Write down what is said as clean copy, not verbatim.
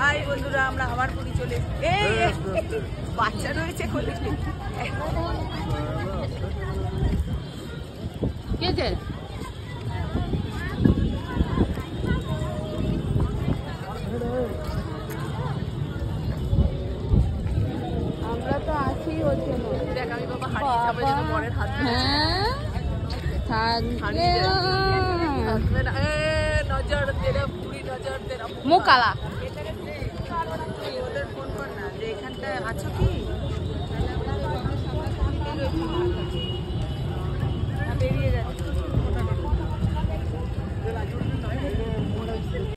High বন্ধুরা, আমরা আবার পুরী চলে বাচ্চা রয়েছে কোলে। আমরা তো আছি ওর জন্য। দেখ আমি বাবা হারিয়ে যাবো যেন পরের হাত নজর তেরা পুরি নজর তেরা মুখ কালা। ওদের ফোন কর না যে এখানটায় আছো কি।